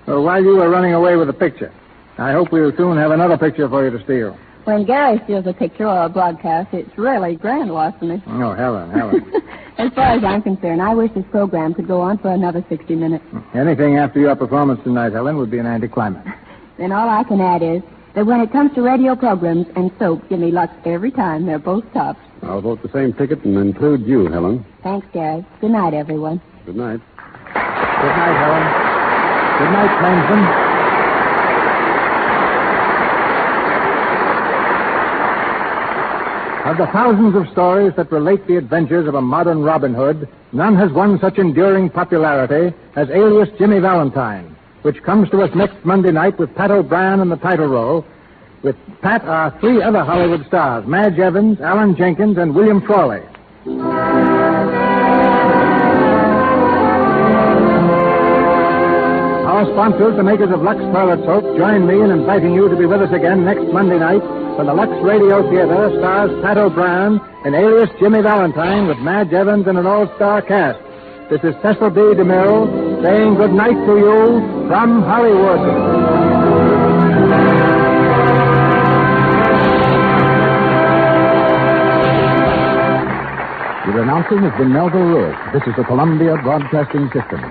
Well, while you were running away with the picture, I hope we'll soon have another picture for you to steal. When Gary steals a picture or a broadcast, it's really grand larceny. Oh, Helen. As far as I'm concerned, I wish this program could go on for another 60 minutes. Anything after your performance tonight, Helen, would be an anticlimax. Then all I can add is that when it comes to radio programs and soap, give me Lux every time. They're both tops. I'll vote the same ticket and include you, Helen. Thanks, Gary. Good night, everyone. Good night. Good night, Helen. Good night, Plainsman. Of the thousands of stories that relate the adventures of a modern Robin Hood, none has won such enduring popularity as Alias Jimmy Valentine, which comes to us next Monday night with Pat O'Brien in the title role. With Pat are 3 other Hollywood stars, Madge Evans, Alan Jenkins, and William Frawley. Our sponsors, the makers of Lux Toilet Soap, join me in inviting you to be with us again next Monday night when the Lux Radio Theater stars Pat O'Brien in Alias Jimmy Valentine with Madge Evans and an all-star cast. This is Cecil B. DeMille saying good night to you from Hollywood. The announcing has been Melville Ruiz. This is the Columbia Broadcasting System.